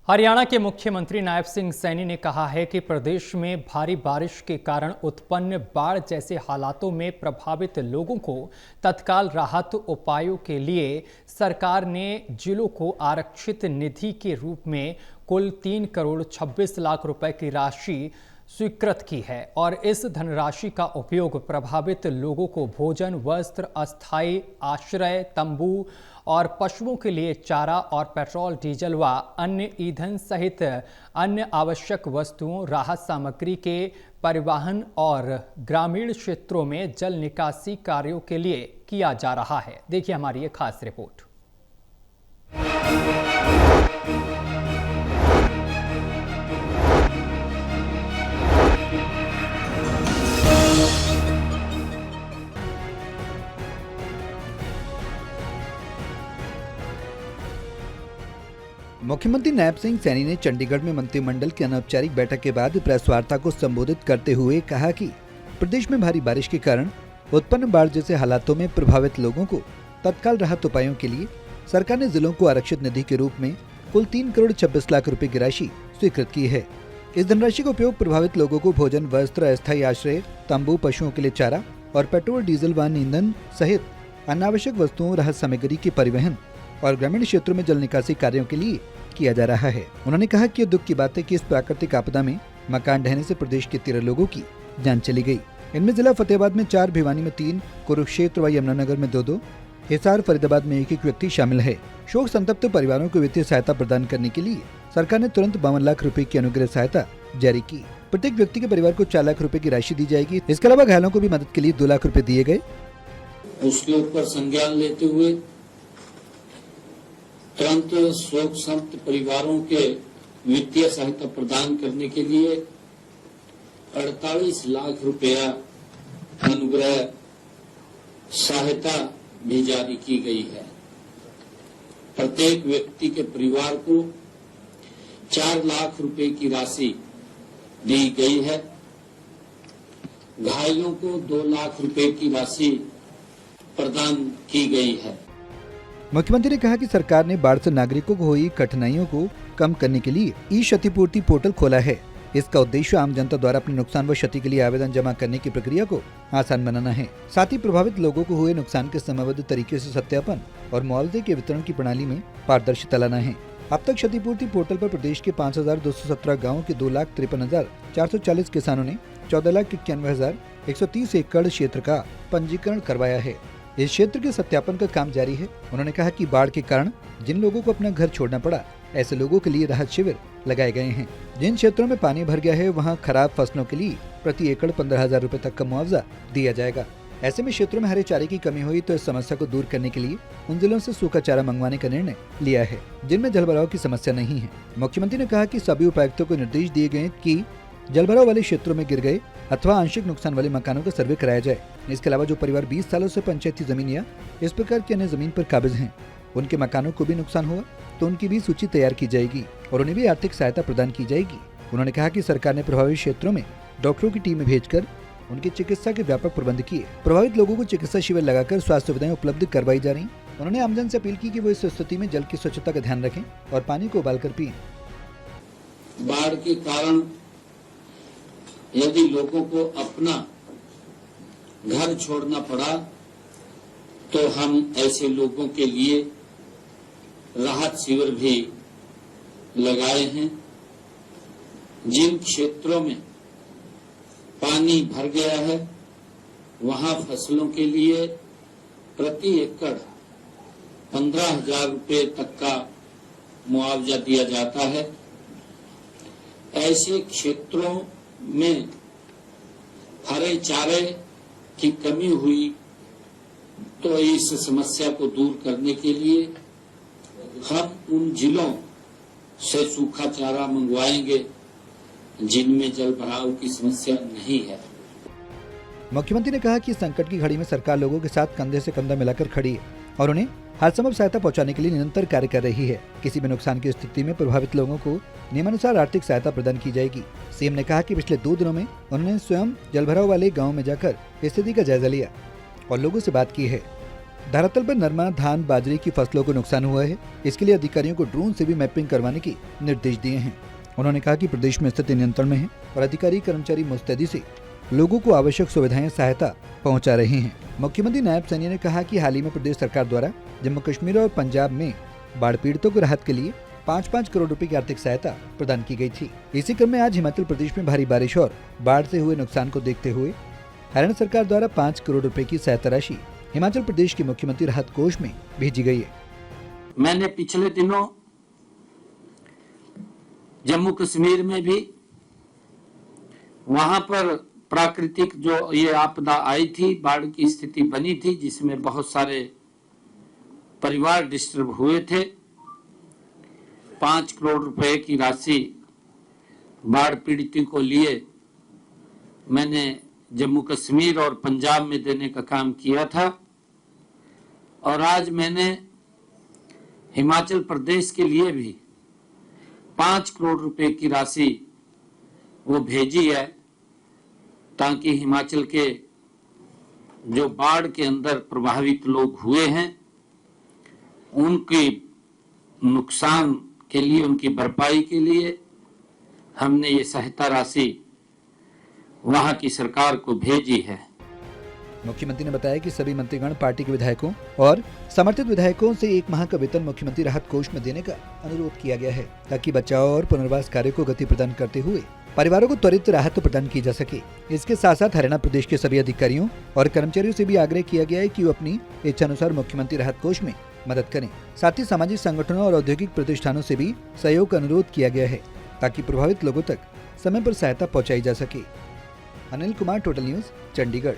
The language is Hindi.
हरियाणा के मुख्यमंत्री नायब सिंह सैनी ने कहा है कि प्रदेश में भारी बारिश के कारण उत्पन्न बाढ़ जैसे हालातों में प्रभावित लोगों को तत्काल राहत उपायों के लिए सरकार ने जिलों को आरक्षित निधि के रूप में कुल 3 करोड़ 26 लाख रुपए की राशि स्वीकृत की है और इस धनराशि का उपयोग प्रभावित लोगों को भोजन, वस्त्र, अस्थायी आश्रय, तंबू और पशुओं के लिए चारा और पेट्रोल, डीजल व अन्य ईंधन सहित अन्य आवश्यक वस्तुओं, राहत सामग्री के परिवहन और ग्रामीण क्षेत्रों में जल निकासी कार्यों के लिए किया जा रहा है। देखिए हमारी ये खास रिपोर्ट। मुख्यमंत्री नायब सिंह सैनी ने चंडीगढ़ में मंत्रिमंडल की अनौपचारिक बैठक के बाद प्रेस वार्ता को संबोधित करते हुए कहा कि प्रदेश में भारी बारिश के कारण उत्पन्न बाढ़ जैसे हालातों में प्रभावित लोगों को तत्काल राहत उपायों के लिए सरकार ने जिलों को आरक्षित निधि के रूप में कुल 3 करोड़ 26 लाख रुपए की राशि स्वीकृत की है। इस धनराशि का उपयोग प्रभावित लोगों को भोजन, वस्त्र, अस्थायी आश्रय, तंबू, पशुओं के लिए चारा और पेट्रोल, डीजल व ईंधन सहित अनावश्यक वस्तुओं, राहत सामग्री के परिवहन और ग्रामीण क्षेत्रों में जल निकासी कार्यों के लिए किया जा रहा है। उन्होंने कहा कि दुख की बात है कि इस प्राकृतिक आपदा में मकान ढहने से प्रदेश के 13 लोगों की जान चली गई। इनमें जिला फतेहाबाद में 4, भिवानी में 3, कुरुक्षेत्र व यमुनानगर में 2, हिसार, फरीदाबाद में 1 व्यक्ति शामिल है। शोक संतप्त परिवारों को वित्तीय सहायता प्रदान करने के लिए सरकार ने तुरंत 52 लाख रुपए की अनुग्रह सहायता जारी की। प्रत्येक व्यक्ति के परिवार को 4 लाख रुपए की राशि दी जाएगी। इसके अलावा घायलों को भी मदद के लिए 2 लाख रुपए दिए गए। उसके ऊपर संज्ञान लेते हुए तुरंत शोक संतप्त परिवारों के वित्तीय सहायता प्रदान करने के लिए 48 लाख रुपया अनुग्रह सहायता भी जारी की गई है। प्रत्येक व्यक्ति के परिवार को 4 लाख रुपए की राशि दी गई है। घायलों को 2 लाख रुपए की राशि प्रदान की गई है। मुख्यमंत्री ने कहा कि सरकार ने बाढ़ से नागरिकों को हुई कठिनाइयों को कम करने के लिए ई क्षतिपूर्ति पोर्टल खोला है। इसका उद्देश्य आम जनता द्वारा अपने नुकसान व क्षति के लिए आवेदन जमा करने की प्रक्रिया को आसान बनाना है। साथ ही प्रभावित लोगों को हुए नुकसान के समयबद्ध तरीके से सत्यापन और मुआवजे के वितरण की प्रणाली में पारदर्शिता लाना है। अब तक क्षतिपूर्ति पोर्टल पर प्रदेश के 5,217 गाँव के 2,53,440 किसानों ने 14,91,130 एकड़ क्षेत्र का पंजीकरण करवाया है। इस क्षेत्र के सत्यापन का काम जारी है। उन्होंने कहा कि बाढ़ के कारण जिन लोगों को अपना घर छोड़ना पड़ा, ऐसे लोगों के लिए राहत शिविर लगाए गए हैं। जिन क्षेत्रों में पानी भर गया है, वहां खराब फसलों के लिए प्रति एकड़ 15,000 रुपए तक का मुआवजा दिया जाएगा। ऐसे में क्षेत्रों में हरे चारे की कमी हुई तो इस समस्या को दूर करने के लिए उन जिलों से सूखा चारा मंगवाने का निर्णय लिया है जिनमें जलभराव की समस्या नहीं है। मुख्यमंत्री ने कहा कि सभी उपायुक्तों को निर्देश दिए गए कि जलभराव वाले क्षेत्रों में गिर गए अथवा आंशिक नुकसान वाले मकानों का सर्वे कराया जाए। इसके अलावा जो परिवार 20 सालों से पंचायती जमीन या इस प्रकार की अन्य जमीन पर काबिज हैं, उनके मकानों को भी नुकसान हुआ तो उनकी भी सूची तैयार की जाएगी और उन्हें भी आर्थिक सहायता प्रदान की जाएगी। उन्होंने कहा कि सरकार ने प्रभावित क्षेत्रों में डॉक्टरों की टीम भेजकर उनकी चिकित्सा के व्यापक प्रबंध किए। प्रभावित लोगों को चिकित्सा शिविर लगाकर स्वास्थ्य सुविधाएं उपलब्ध करवाई जा रही। उन्होंने आमजन से अपील की कि वो इस स्थिति में जल की स्वच्छता का ध्यान रखें और पानी को उबाल कर पिए। बाढ़ के कारण यदि लोगों को अपना घर छोड़ना पड़ा तो हम ऐसे लोगों के लिए राहत शिविर भी लगाए हैं। जिन क्षेत्रों में पानी भर गया है वहां फसलों के लिए प्रति एकड़ 15,000 रुपए तक का मुआवजा दिया जाता है। ऐसे क्षेत्रों में हरे चारे की कमी हुई तो इस समस्या को दूर करने के लिए हम उन जिलों से सूखा चारा मंगवाएंगे जिनमें जल भराव की समस्या नहीं है। मुख्यमंत्री ने कहा कि संकट की घड़ी में सरकार लोगों के साथ कंधे से कंधा मिलाकर खड़ी है और उन्हें हर संभव सहायता पहुंचाने के लिए निरंतर कार्य कर रही है। किसी भी नुकसान की स्थिति में प्रभावित लोगों को नियमानुसार आर्थिक सहायता प्रदान की जाएगी। सीएम ने कहा कि पिछले 2 दिनों में उन्होंने स्वयं जलभराव वाले गाँव में जाकर स्थिति का जायजा लिया और लोगों से बात की है। धरातल पर नरमा, धान, बाजरे की फसलों को नुकसान हुआ है। इसके लिए अधिकारियों को ड्रोन से भी मैपिंग करवाने के निर्देश दिए हैं। उन्होंने कहा कि प्रदेश में स्थिति नियंत्रण में है और अधिकारी कर्मचारी मुस्तैदी से लोगों को आवश्यक सुविधाएं सहायता पहुंचा रहे हैं। मुख्यमंत्री नायब सैनी ने कहा कि हाल ही में प्रदेश सरकार द्वारा जम्मू कश्मीर और पंजाब में बाढ़ पीड़ितों को राहत के लिए 5-5 करोड़ रुपए की आर्थिक सहायता प्रदान की गई थी। इसी क्रम में आज हिमाचल प्रदेश में भारी बारिश और बाढ़ से हुए नुकसान को देखते हुए हरियाणा सरकार द्वारा 5 करोड़ रुपए की सहायता राशि हिमाचल प्रदेश के मुख्यमंत्री राहत कोष में भेजी गई है। मैंने पिछले दिनों जम्मू कश्मीर में भी वहां पर प्राकृतिक जो ये आपदा आई थी, बाढ़ की स्थिति बनी थी, जिसमें बहुत सारे परिवार डिस्टर्ब हुए थे। 5 करोड़ रुपए की राशि बाढ़ पीड़ितों को लिए मैंने जम्मू कश्मीर और पंजाब में देने का काम किया था और आज मैंने हिमाचल प्रदेश के लिए भी 5 करोड़ रुपए की राशि वो भेजी है, ताकि हिमाचल के जो बाढ़ के अंदर प्रभावित लोग हुए हैं उनके नुकसान के लिए, उनकी भरपाई के लिए हमने ये सहायता राशि वहां की सरकार को भेजी है। मुख्यमंत्री ने बताया कि सभी मंत्रीगण, पार्टी के विधायकों और समर्थित विधायकों से 1 माह का वेतन मुख्यमंत्री राहत कोष में देने का अनुरोध किया गया है, ताकि बचाव और पुनर्वास कार्य को गति प्रदान करते हुए परिवारों को त्वरित राहत प्रदान की जा सके। इसके साथ साथ हरियाणा प्रदेश के सभी अधिकारियों और कर्मचारियों से भी आग्रह किया गया है कि वो अपनी इच्छानुसार मुख्यमंत्री राहत कोष में मदद करें। साथ ही सामाजिक संगठनों और औद्योगिक प्रतिष्ठानों से भी सहयोग का अनुरोध किया गया है, ताकि प्रभावित लोगों तक समय पर सहायता पहुंचाई जा सके। Anil Kumar, total news, Chandigarh.